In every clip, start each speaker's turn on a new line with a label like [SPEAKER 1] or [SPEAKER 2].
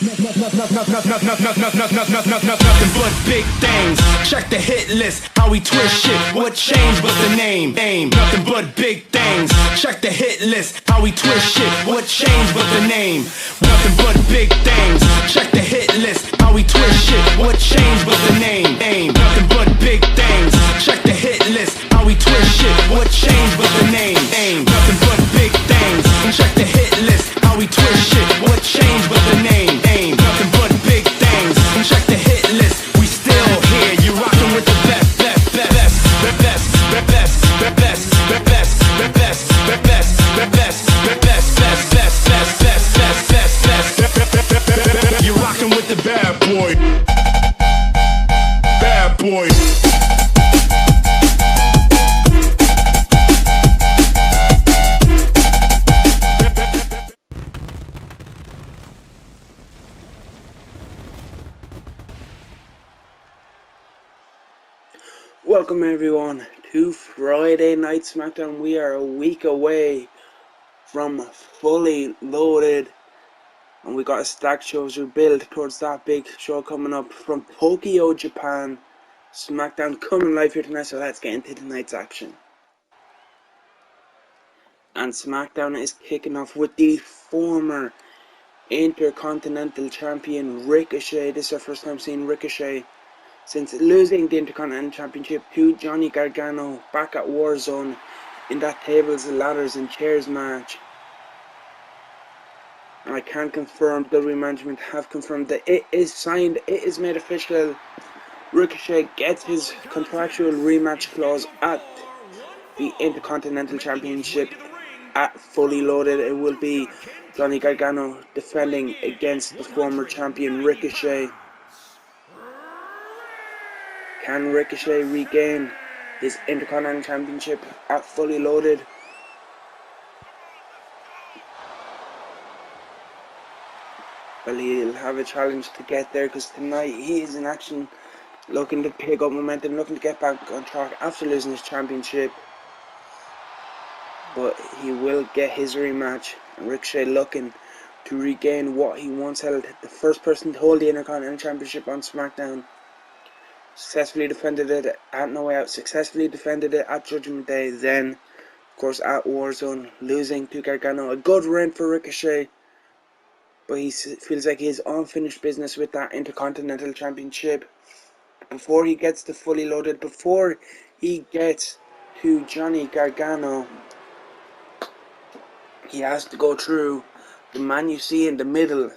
[SPEAKER 1] Nothing but big things. Check the hit list. How we twist shit. What changed but the name? Nothing but big things. Check the hit list. How we twist shit. What changed but the name? Nothing but big things. Check the hit list. How we twist shit. What changed but the name? Nothing but big things. Check the hit list. How we twist shit. What changed but the name? Nothing but big things. Check the hit list. How we twist shit. What changed but the name? Nothing but big things. Check the hit list. We still here. You rockin' with the best. You're rockin' with the bad boy. Bad boy.
[SPEAKER 2] Welcome everyone to Friday Night Smackdown. We are a week away from fully loaded, and we got a stacked show to build towards that big show coming up from Tokyo, Japan. Smackdown coming live here tonight, so let's get into tonight's action. And Smackdown is kicking off with the former Intercontinental Champion Ricochet. This is our first time seeing Ricochet since losing the Intercontinental Championship to Johnny Gargano back at Warzone in that tables, ladders and chairs match. And I can confirm, WWE management have confirmed that it is signed, it is made official. Ricochet gets his contractual rematch clause at the Intercontinental Championship at Fully Loaded. It will be Johnny Gargano defending against the former champion Ricochet. Can Ricochet regain his Intercontinental Championship at Fully Loaded? Well, he'll have a challenge to get there, because tonight he is in action, looking to pick up momentum, looking to get back on track after losing his championship. But he will get his rematch, and Ricochet looking to regain what he once held. The first person to hold the Intercontinental Championship on SmackDown. Successfully defended it at No Way Out, successfully defended it at Judgment Day, then of course at Warzone, losing to Gargano. A good reign for Ricochet, but he feels like he has unfinished business with that Intercontinental Championship. Before he gets to Fully Loaded, before he gets to Johnny Gargano, he has to go through the man you see in the middle,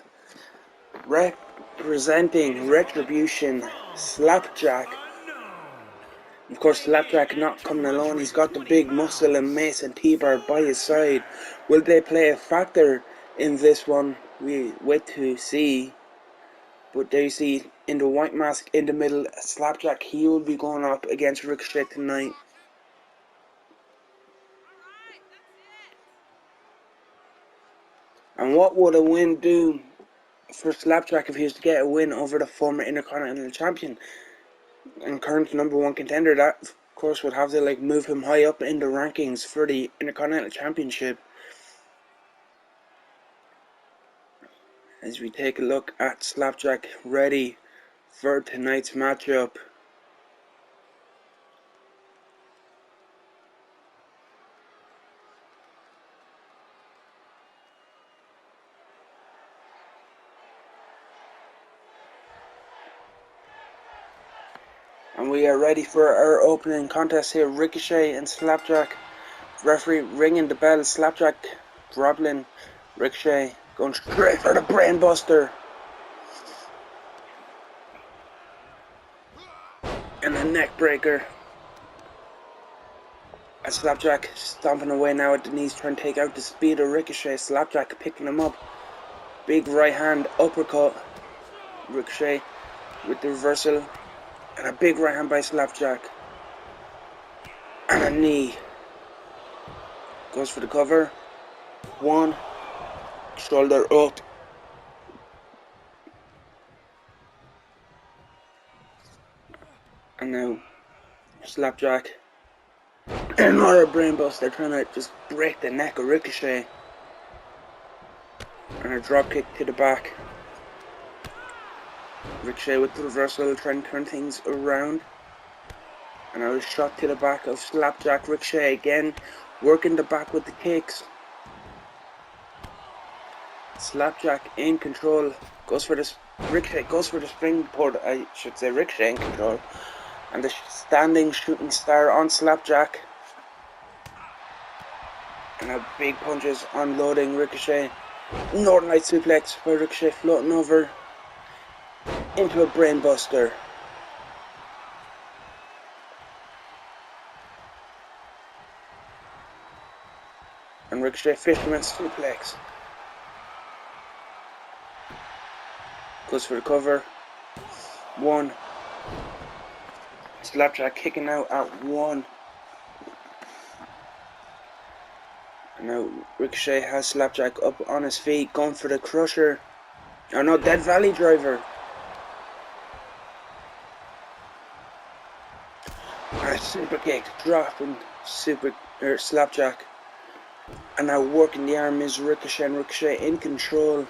[SPEAKER 2] representing Retribution, Slapjack. Of course, Slapjack not coming alone. He's got the big muscle and Mace and T-Bar by his side. Will they play a factor in this one? We wait to see. But there you see, in the white mask in the middle, Slapjack, he will be going up against Ricochet tonight. And what would a win do for Slapjack if he was to get a win over the former Intercontinental Champion and current #1 contender? That of course would have to move him high up in the rankings for the Intercontinental Championship. As we take a look at Slapjack ready for tonight's matchup. And we are ready for our opening contest here. Ricochet and Slapjack. Referee ringing the bell. Slapjack dropping. Ricochet going straight for the brain buster. And a neck breaker. As Slapjack stomping away now at the knees, trying to take out the speed of Ricochet. Slapjack picking him up. Big right hand uppercut. Ricochet with the reversal. And a big right hand by Slapjack. And a knee. Goes for the cover. One. Shoulder up. And now Slapjack. Another brainbuster, trying to just break the neck of Ricochet. And a drop kick to the back. Ricochet with the reversal, trying to turn things around. And now a shot to the back of Slapjack. Ricochet again, working the back with the kicks. Slapjack in control, goes for the Ricochet goes for the springboard. I should say Ricochet in control, and the standing shooting star on Slapjack. And now big punches unloading Ricochet. Northern Light suplex by Ricochet, floating over into a brainbuster. And Ricochet fisherman suplex. Goes for the cover. One. Slapjack kicking out at one. And now Ricochet has Slapjack up on his feet, going for the crusher. Oh no, Dead Valley driver. And a super kick, dropping Slapjack. And now working the arm is Ricochet, and Ricochet in control.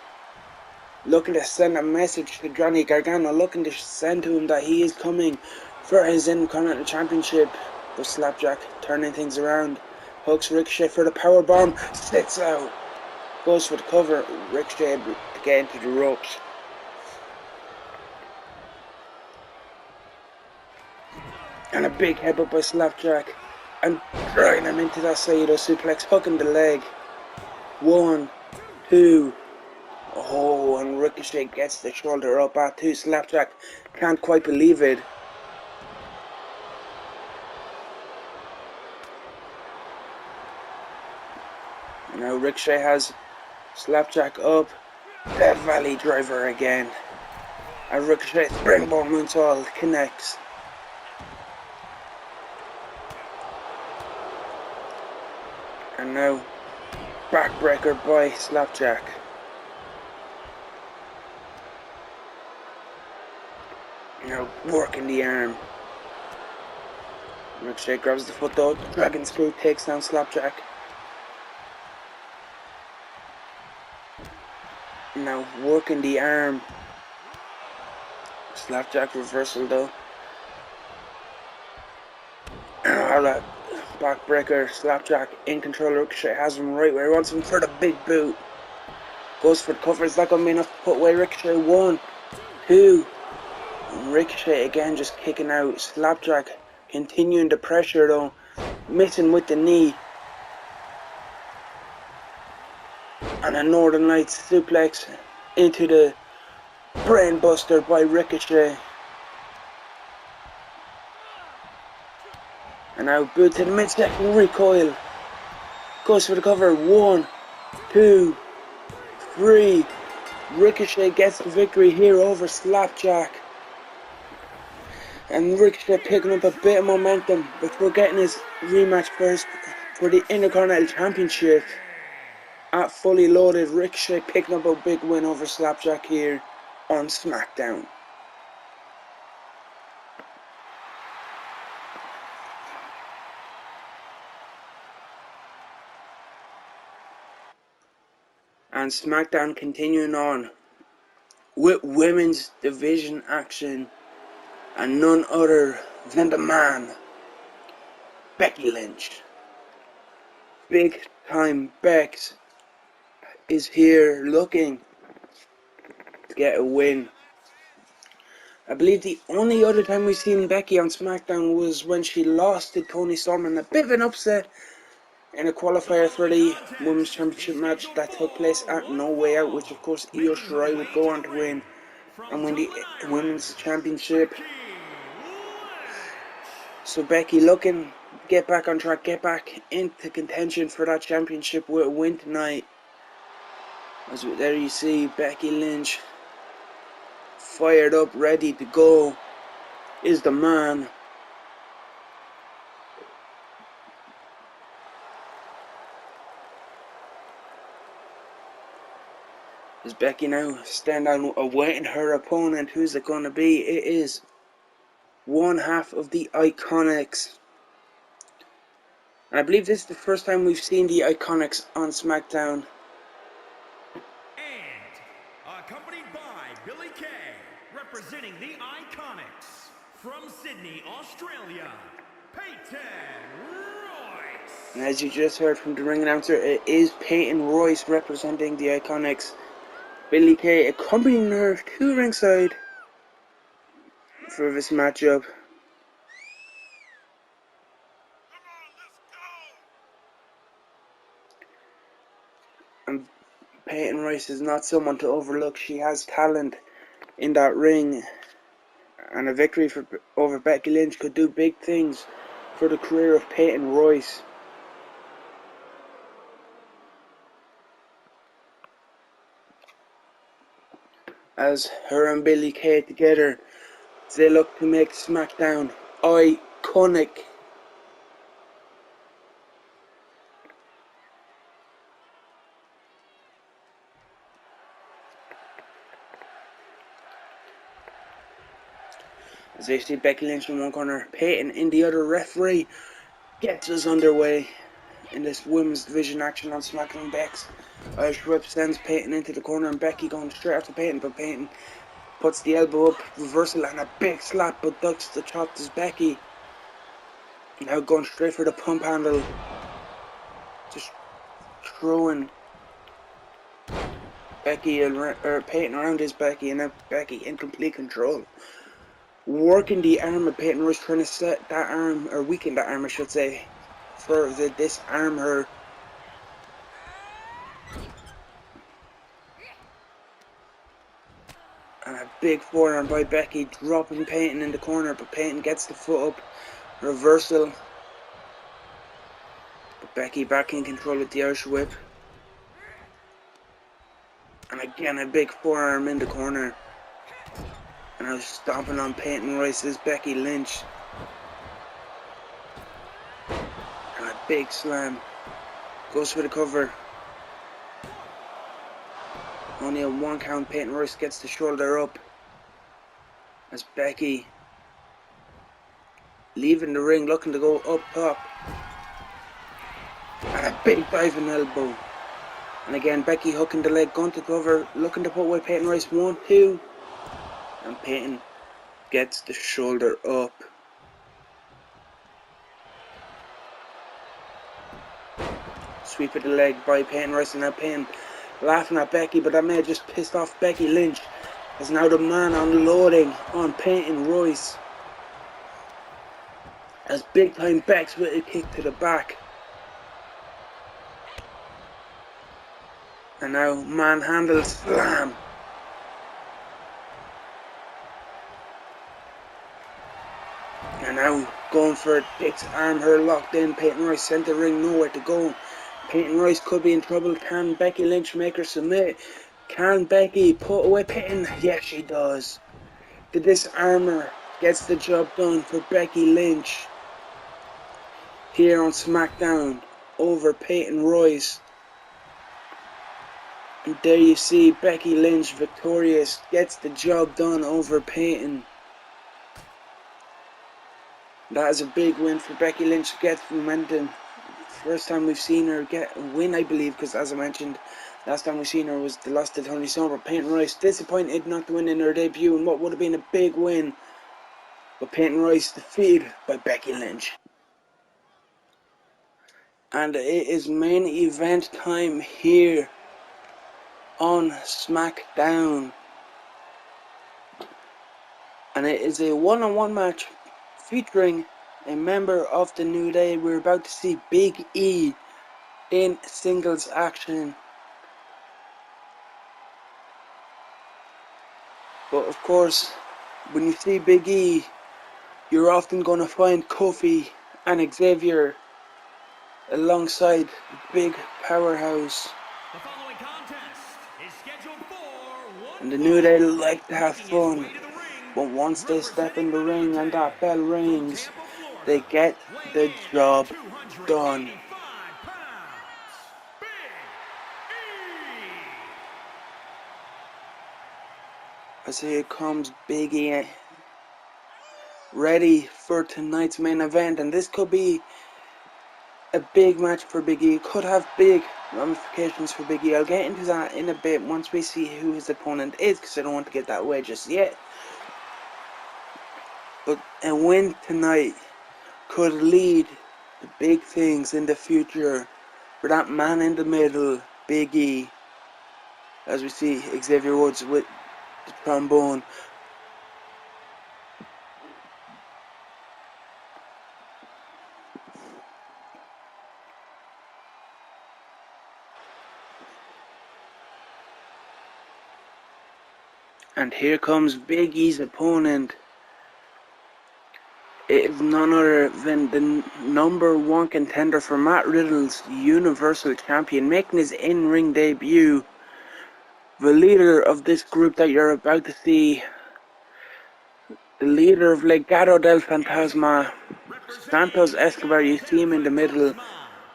[SPEAKER 2] Looking to send a message to Johnny Gargano, looking to send to him that he is coming for his Intercontinental Championship. But Slapjack turning things around. Hooks Ricochet for the powerbomb, sits out. Goes for the cover, Ricochet able to get into the ropes. And a big headbutt by Slapjack. And dragging him into that Saito suplex, hooking the leg. 1, 2. Oh, and Ricochet gets the shoulder up at 2. Slapjack can't quite believe it. And now Ricochet has Slapjack up. Dead Valley driver again. And Ricochet springboard moonsault connects. And now backbreaker by Slapjack. Now working the arm. Ricochet grabs the foot though. Dragon Screw takes down Slapjack. Now working the arm. Slapjack reversal though. Alright, backbreaker. Slapjack in control. Ricochet has him right where he wants him for the big boot. Goes for the cover. Is that going to be enough to put away Ricochet? 1, 2. Ricochet again just kicking out. Slapjack continuing the pressure though. Missing with the knee. And a Northern Lights suplex into the brainbuster by Ricochet. And now boot to the midsection, recoil. Goes for the cover. 1, 2, 3. Ricochet gets the victory here over Slapjack. And Ricochet picking up a bit of momentum before getting his rematch first for the Intercontinental Championship. At Fully Loaded, Ricochet picking up a big win over Slapjack here on SmackDown. And SmackDown continuing on with women's division action, and none other than the man, Becky Lynch. Big time Bex is here looking to get a win. I believe the only other time we've seen Becky on SmackDown was when she lost to Toni Storm in a bit of an upset in a qualifier for the Women's Championship match that took place at No Way Out, which of course Io Shirai would go on to win and win the Women's Championship. So Becky looking to get back on track, get back into contention for that championship with a win tonight. As there you see Becky Lynch fired up, ready to go, is the man. Is Becky now stand down awaiting her opponent? Who's it going to be? It is one half of the Iconics. And I believe this is the first time we've seen the Iconics on SmackDown.
[SPEAKER 3] And accompanied by Billy Kay, representing the Iconics, from Sydney, Australia, Peyton Royce.
[SPEAKER 2] And as you just heard from the ring announcer, it is Peyton Royce representing the Iconics. Billie Kay accompanying her to ringside for this matchup. And Peyton Royce is not someone to overlook. She has talent in that ring, and a victory over Becky Lynch could do big things for the career of Peyton Royce. As her and Billie Kay together, they look to make SmackDown iconic. As they see Becky Lynch in one corner, Peyton in the other, referee gets us underway in this women's division action on SmackDown. Bex Irish Whip sends Peyton into the corner, and Becky going straight after Peyton, but Peyton puts the elbow up, reversal and a big slap, but ducks the chop to Becky. Now going straight for the pump handle, just throwing Becky or Peyton around his Becky, and now Becky in complete control. Working the arm of Peyton Royce, trying to set that arm, or weaken that arm I should say, for the disarm her. And a big forearm by Becky, dropping Peyton in the corner, but Peyton gets the foot up, reversal. But Becky back in control with the Irish Whip. And again a big forearm in the corner. And now stomping on Peyton Royce is Becky Lynch. And a big slam. Goes for the cover. Only a 1 count. Peyton Royce gets the shoulder up. As Becky leaving the ring, looking to go up top. And a big diving elbow. And again Becky hooking the leg, going to cover, looking to put away Peyton Royce. 1, 2. And Peyton gets the shoulder up. Sweep of the leg by Peyton Royce, and now Peyton laughing at Becky, but that may have just pissed off Becky Lynch. As now the man unloading on Peyton Royce. As big time Bex with a kick to the back. And now manhandle slam. And now going for it, Dick's arm, her locked in. Peyton Royce sent the ring, nowhere to go. Peyton Royce could be in trouble. Can Becky Lynch make her submit? Can Becky put away Peyton? Yes, she does. The disarmer gets the job done for Becky Lynch here on SmackDown over Peyton Royce. And there you see Becky Lynch victorious, gets the job done over Peyton. That is a big win for Becky Lynch to get momentum. First time we've seen her get a win, I believe, because as I mentioned, last time we've seen her was the loss to Tony Storm. But Peyton Royce disappointed not to win in her debut in what would have been a big win. But Peyton Royce defeated by Becky Lynch. And it is main event time here on SmackDown. And it is a one-on-one match featuring a member of the New Day. We're about to see Big E in singles action. But of course, when you see Big E, you're often going to find Kofi and Xavier alongside the big powerhouse.
[SPEAKER 3] The following contest is scheduled for one.
[SPEAKER 2] And the New Day like to have fun. But once they step in the ring and that bell rings, they get the job done. As here comes Big E, ready for tonight's main event, and this could be a big match for Big E. It could have big ramifications for Big E. I'll get into that in a bit once we see who his opponent is, because I don't want to get that away just yet. But a win tonight could lead to big things in the future for that man in the middle, Big E. As we see Xavier Woods with the trombone. And here comes Big E's opponent. It is none other than the #1 contender for Matt Riddle's Universal Champion, making his in-ring debut. The leader of this group that you're about to see, the leader of Legado del Fantasma, Santos Escobar. You see him in the middle.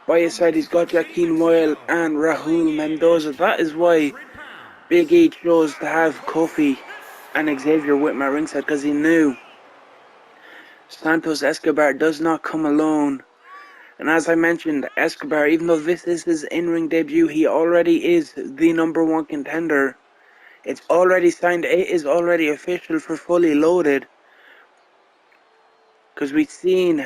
[SPEAKER 2] By his side, he's got Joaquin Wilde and Raul Mendoza. That is why Big E chose to have Kofi and Xavier with my ringside, because he knew Santos Escobar does not come alone. And as I mentioned, Escobar, even though this is his in-ring debut, he already is the #1 contender. It's already signed, it is already official for Fully Loaded. Because we've seen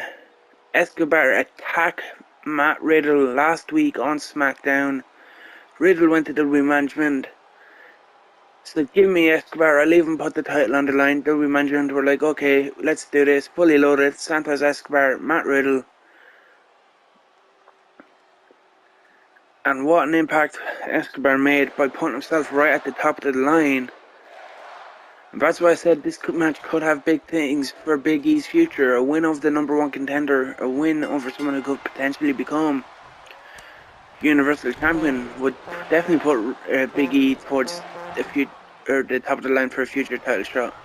[SPEAKER 2] Escobar attack Matt Riddle last week on SmackDown. Riddle went to WWE management. So give me Escobar, I'll even put the title on the line. WWE management were like, okay, let's do this. Fully Loaded, Santos Escobar, Matt Riddle. And what an impact Escobar made by putting himself right at the top of the line. And that's why I said this match could have big things for Big E's future. A win over the #1 contender, a win over someone who could potentially become Universal Champion would definitely put Big E towards the top of the line for a future title shot.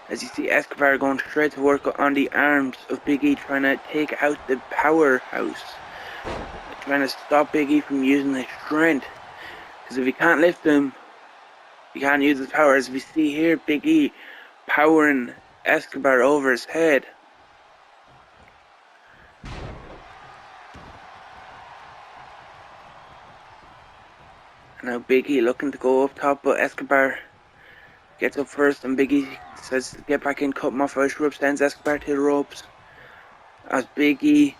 [SPEAKER 2] As you see Escobar going straight to work on the arms of Big E, trying to take out the powerhouse, trying to stop Big E from using his strength. Because if he can't lift him, he can't use his power. As we see here, Big E powering Escobar over his head. Now Big E looking to go up top, but Escobar gets up first, and Big E says to get back in, cut him off Irish ropes, sends Escobar to the ropes. As Big E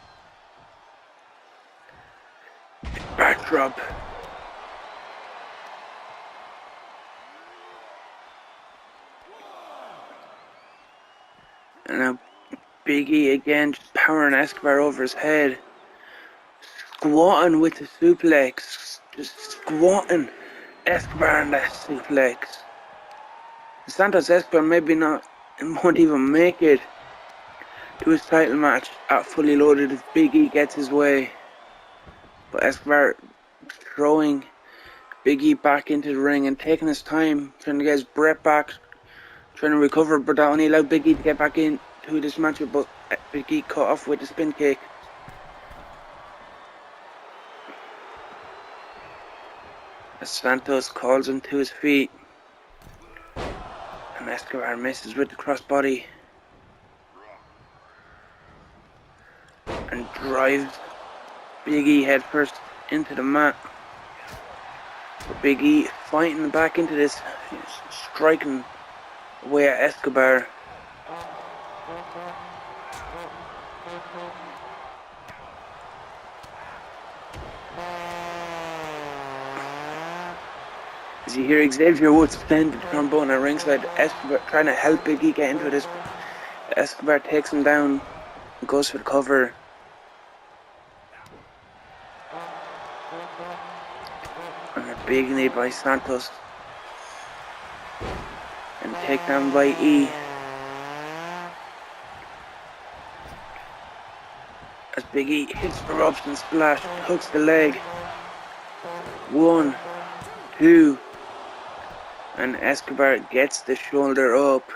[SPEAKER 2] backdrop. And now Big E again just powering Escobar over his head. Squatting with the suplex. Just squatting Escobar in that suplex. Santos Escobar won't even make it to his title match at Fully Loaded if Big E gets his way. But Escobar throwing Big E back into the ring and taking his time, trying to get his breath back, trying to recover, but that only allowed Big E to get back into this matchup, but Big E cut off with the spin kick. As Santos calls him to his feet. And Escobar misses with the crossbody. And drives Big E head first into the mat. But Big E fighting back into this, striking away at Escobar. As you hear Xavier Woods playing the trombone at ringside, Escobar trying to help Big E get into this. Escobar takes him down and goes for the cover. And a big knee by Santos. And takedown by E. As Big E hits the ropes and splash, hooks the leg. 1, 2. And Escobar gets the shoulder up.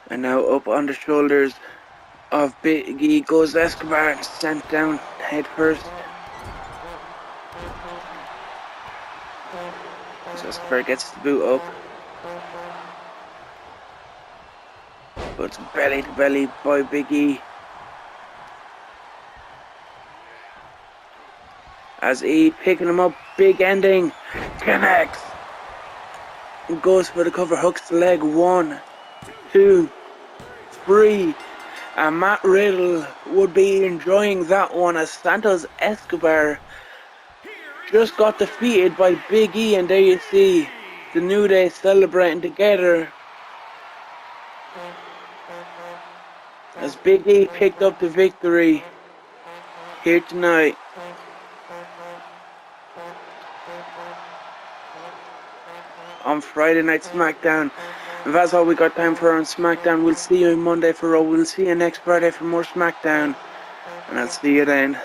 [SPEAKER 2] And now up on the shoulders of Big E goes Escobar and sent down head first. So Escobar gets the boot up. Puts belly to belly by Big E. As E picking him up, big ending, connects. And goes for the cover, hooks the leg, 1, 2, 3. And Matt Riddle would be enjoying that one as Santos Escobar just got defeated by Big E, and there you see the New Day celebrating together as Big E picked up the victory here tonight. On Friday Night Smackdown. And that's all we got time for on Smackdown. We'll see you on Monday for Raw. We'll see you next Friday for more Smackdown. And I'll see you then.